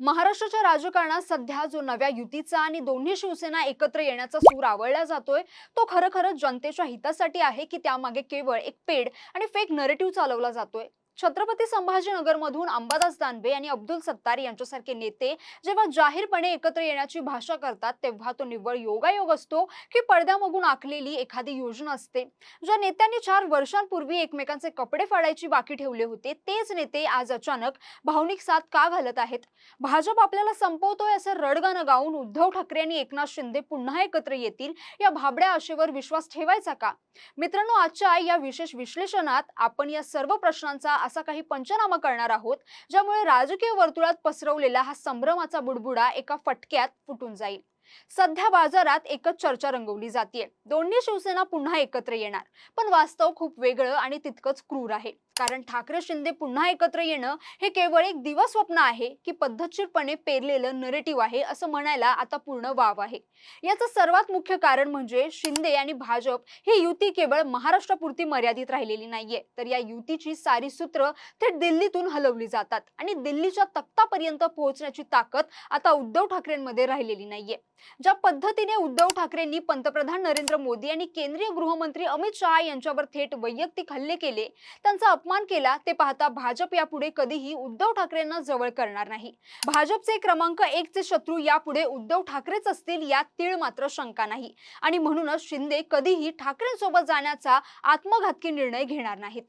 महाराष्ट्राच्या राजकारणात सध्या जो नव्या युतीचा आणि दोन्ही शिवसेना एकत्र येण्याचा सूर आवळला जातोय तो खरखरच जनतेच्या हितासाठी आहे की त्यामागे केवळ एक पेड आणि फेक नरेटिव्ह चालवला जातोय। छत्रपती संभाजीनगरमधून अंबादास दानवे आणि अब्दुल सत्तार यांच्यासारखे नेते जेव्हा जाहीरपणे एकत्र येण्याची भाषा करतात तेव्हा तो निव्वळ योगायोग असतो की पडद्यामागून आखलेली एखादी योजना असते। ज्या नेत्यांनी 4 वर्षांपूर्वी एकमेकांचे कपडे फाडायची बाकी ठेवले होते तेच नेते आज अचानक भावनिक साथ का घालत आहेत? भाजप आपल्याला संपवतोय असं रडगाणं गाऊन उद्धव ठाकरे आणि एकनाथ शिंदे पुन्हा एकत्र येतील या भाबड्या आशेवर विश्वास ठेवायचा का? मित्रांनो, आजच्या या विशेष विश्लेषणात आपण या सर्व प्रश्नांचा असा काही पंचनामा करणार आहोत ज्यामुळे राजकीय वर्तुळात पसरवलेला हा संभ्रमाचा बुडबुडा एका फटक्यात फुटून जाईल। सध्या बाजारात एकच चर्चा रंगवली जाते, दोन्ही शिवसेना पुन्हा एकत्र येणार। पण वास्तव खूप वेगळं आणि तितकंच क्रूर आहे। कारण ठाकरे शिंदे पुन्हा एकत्र येणं हे केवळ एक दिवस स्वप्न आहे की पद्धतशीरपणे पेरलेलं नरेटिव्ह आहे असं म्हणायला आता पूर्ण वाव आहे। याचं सर्वात मुख्य कारण म्हणजे शिंदे आणि भाजप ही युती केवळ महाराष्ट्रापुरती मर्यादित राहिलेली नाहीये, तर या युतीची सारी सूत्र थेट दिल्लीतून हलवली जातात आणि दिल्लीच्या तख्तापर्यंत पोहोचण्याची ताकद आता उद्धव ठाकरेंमध्ये राहिलेली नाहीये। ज्या पद्धतीने उद्धव ठाकरेंनी पंतप्रधान नरेंद्र मोदी आणि केंद्रीय गृहमंत्री अमित शहा यांच्यावर थेट वैयक्तिक हल्ले केले, त्यांचा अपमान केला, ते पाहता भाजप यापुढे कधीही उद्धव ठाकरेंना जवळ करणार नाही। भाजपचे क्रमांक 1 चे शत्रू यापुढे उद्धव ठाकरेच असतील यात तीळ मात्र शंका नाही। आणि म्हणूनच शिंदे कधीही ठाकरेंसोबत जाण्याचा आत्मघातकी निर्णय घेणार नाहीत।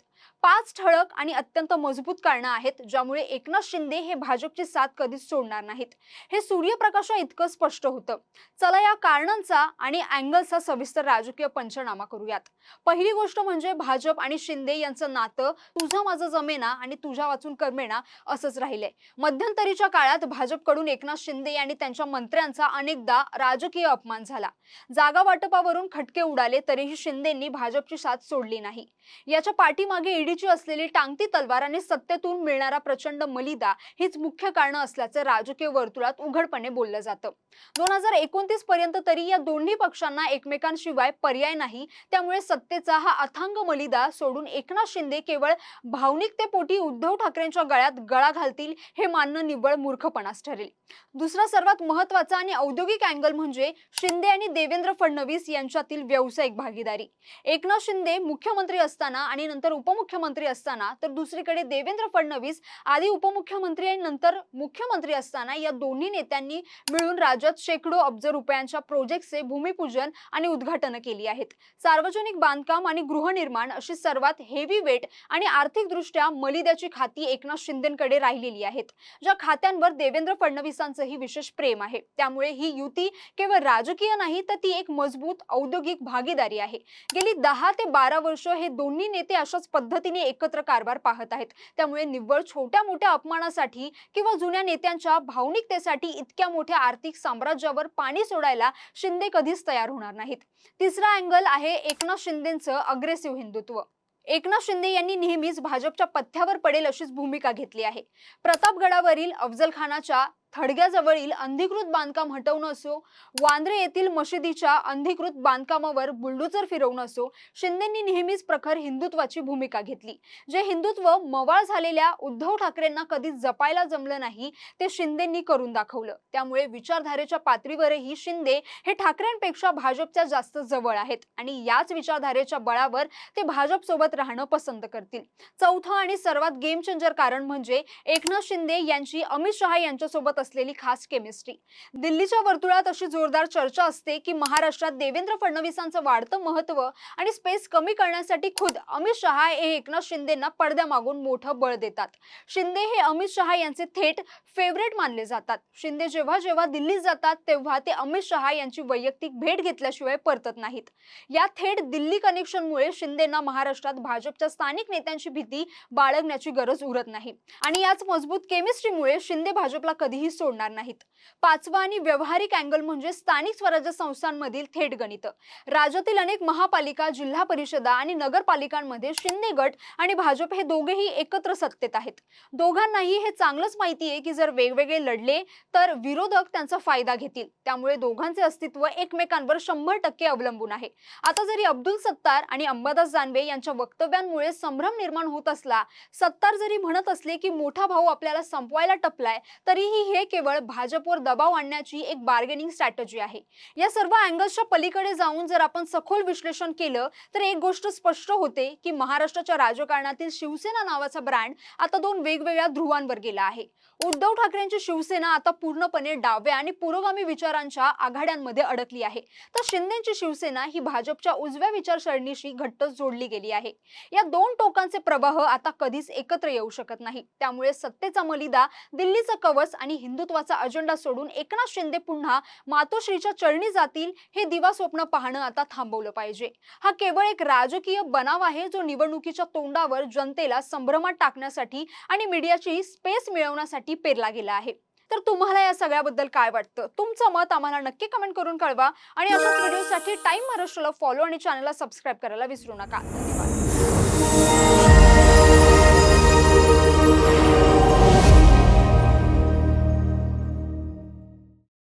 5 ठळक आणि अत्यंत मजबूत कारणं आहेत ज्यामुळे एकनाथ शिंदे हे भाजपची साथ कधीच सोडणार नाहीत। हे सूर्यप्रकाशा इतकं स्पष्ट होतं। चला या कारणांचा आणि अँगलचा सविस्तर राजकीय पंचनामा करूयात। पहिली गोष्ट म्हणजे भाजप आणि शिंदे यांचं नातं तुझं माझं जमेना आणि तुझ्या वाचून कर्मेना असंच राहिलंय। मध्यंतरीच्या काळात भाजपकडून एकनाथ शिंदे आणि त्यांच्या मंत्र्यांचा अनेकदा राजकीय अपमान झाला। जागा वाटपावरून खटके उडाले तरीही शिंदेंनी भाजपची साथ सोडली नाही। याच्या पाठीमागे ईडीची असलेली टांगती तलवार आणि सत्तेतून मिळणारा प्रचंड मलिदा हीच मुख्य कारणं असल्याचं राजकीय वर्तुळात उघडपणे बोललं जातं। 2029 पर्यंत तरी या दोन्ही पक्षांना एकमेकांशिवाय पर्याय नाही, त्यामुळे सत्तेचा हा अथांग मलिदा सोडून एकनाथ शिंदे केवळ भावनिकतेपोटी उद्धव ठाकरेंच्या गळ्यात गळा घालतील हे मानणं निव्वळ मूर्खपणाच ठरेल। दुसरा सर्वात महत्त्वाचा आणि औद्योगिक अँगल म्हणजे शिंदे आणि देवेंद्र फडणवीस यांच्यातील व्यावसायिक भागीदारी। एकनाथ शिंदे मुख्यमंत्री असताना आणि नंतर उपमुख्यमंत्री असताना, तर दुसरीकडे देवेंद्र फडणवीस आधी उपमुख्यमंत्री आणि नंतर मुख्यमंत्री असताना या दोन्ही नेत्यांनी मिळून राज्यात शेकडो अब्ज रुपयांच्या प्रोजेक्टचे भूमिपूजन आणि उद्घाटन केली आहेत। सार्वजनिक बांधकाम आणि गृहनिर्माण अशी सर्वात हेवी वेट आणि आर्थिकदृष्ट्या मलिद्याची खाती एकनाथ शिंदेंकडे राहिलेली आहेत, ज्या खात्यांवर देवेंद्र फडणवीसांचंही विशेष प्रेम आहे। त्यामुळे ही युती केवळ राजकीय नाही तर ती एक मजबूत औद्योगिक भागीदारी आहे। गेली 10 ते 12 वर्ष हे दोन्ही नेते अशाच पद्धतीने एकत्र कारभार पाहत आहेत। त्यामुळे निव्वळ छोट्या मोठ्या अपमानासाठी किंवा जुन्या नेत्यांच्या भावनिकतेसाठी इतक्या मोठ्या आर्थिक साम्राज्यावर पाणी सोडायला शिंदे कधीच तयार होणार नाहीत। तिसरा अँगल आहे एकनाथ शिंदेंचं अग्रेसिव्ह हिंदुत्व। एकनाथ शिंदे यांनी नेहमीच भाजपच्या पथ्यावर पडेल अशीच भूमिका घेतली आहे। प्रतापगडावरील अफजल खानाच्या थडग्याजवळील अनधिकृत बांधकाम हटवणं असो, वांद्रे येथील मशिदीच्या अनधिकृत बांधकामावर बुलडोझर फिरवणं असो, शिंदेंनी नेहमीच प्रखर हिंदुत्वाची भूमिका घेतली। जे हिंदुत्व मवाळ झालेल्या उद्धव ठाकरेंना कधीच जपायला जमलं नाही ते शिंदेंनी करून दाखवलं। त्यामुळे विचारधारेच्या पातळीवरही शिंदे हे ठाकरेंपेक्षा भाजपच्या जास्त जवळ आहेत आणि याच विचारधारेच्या बळावर ते भाजपसोबत राहणं पसंत करतील। चौथं आणि सर्वात गेम चेंजर कारण म्हणजे एकनाथ शिंदे यांची अमित शहा यांच्यासोबत असलेली खास केमिस्ट्री। दिल्लीच्या वर्तुळात अशी जोरदार चर्चा असते की महाराष्ट्रात देवेंद्र फडणवीसांचं वाढतं महत्त्व आणि स्पेस कमी करण्यासाठी खुद अमित शहा हे एकनाथ शिंदेंना पडद्यामागून मोठं बळ देतात। शिंदे हे अमित शहा यांचे थेट फेवरेट मानले जातात। शिंदे जेव्हा जेव्हा दिल्लीत जातात तेव्हा ते अमित शहा यांची वैयक्तिक भेट घेतल्याशिवाय परतत नाहीत। या थेट दिल्ली कनेक्शनमुळे शिंदेंना महाराष्ट्रात भाजपच्या स्थानिक नेत्यांची भीती बाळगण्याची गरज उरत नाही आणि याच मजबूत केमिस्ट्रीमुळे शिंदे भाजपला कधीही सोडणार नाहीत। पाचवा आणि व्यवहारिक अँगल म्हणजे स्थानिक स्वराज्य संस्थांमधील थेट गणित। राज्यातील अनेक महापालिका, जिल्हा परिषदा आणि नगरपालिकांमध्ये शिंदे गट आणि भाजप हे दोघेही एकत्र सत्तेत आहेत। दोघांनाही हे चांगलंच माहिती आहे की जर वेगवेगळे लढले तर विरोधक त्यांचा फायदा घेतील। त्यामुळे दोघांचे अस्तित्व एकमेकांवर 100% अवलंबून आहे। आता जरी अब्दुल सत्तार आणि अंबादास दानवे यांच्या वक्तव्यांमुळे संभ्रम निर्माण होत असला, सत्तार जरी म्हणत असले की मोठा भाऊ आपल्याला संपवायला टपलाय, तरीही हे केवळ भाजपवर दबाव आणण्याची एक बार्गेनिंग स्ट्रॅटेजी आहे। या सर्व अँगल्सच्या पलीकडे जाऊन जर आपण सखोल विश्लेषण केलं तर एक गोष्ट स्पष्ट होते की महाराष्ट्राच्या राजकारणातील शिवसेना नावाचा ब्रँड आता दोन वेगवेगळ्या ध्रुवांवर गेला आहे। उद्धव ठाकरेंची शिवसेना आता पूर्णपणे डाव्या आणि पुरोगामी विचारांच्या आघाड्यांमध्ये अडकली आहे, तर शिंदेची शिवसेना ही भाजपच्या उजव्या विचारसरणीशी घट्ट जोडली गेली आहे। या दोन टोकांचे प्रवाह आता कधीच एकत्र येऊ शकत नाही। त्यामुळे सत्तेचा मलिदा, दिल्लीचा कवच आणि हिंदुत्वाचा अजेंडा सोडून एकनाथ शिंदे पुन्हा मातोश्रीच्या चरणी जातील हे दिवा स्वप्न पाहणं आता थांबवलं पाहिजे। हा केवळ एक राजकीय बनाव आहे जो निवडणुकीच्या तोंडावर जनतेला संभ्रमात टाकण्यासाठी आणि मीडियाची स्पेस मिळवण्यासाठी पेरला गेला आहे। तर तुम्हाला या सगळ्याबद्दल काय वाटतं? तुमचं मत आम्हाला नक्की कमेंट करून कळवा आणि अशाच व्हिडिओसाठी टाइम महाराष्ट्राला फॉलो आणि चॅनलला सबस्क्राइब करायला विसरू नका। धन्यवाद।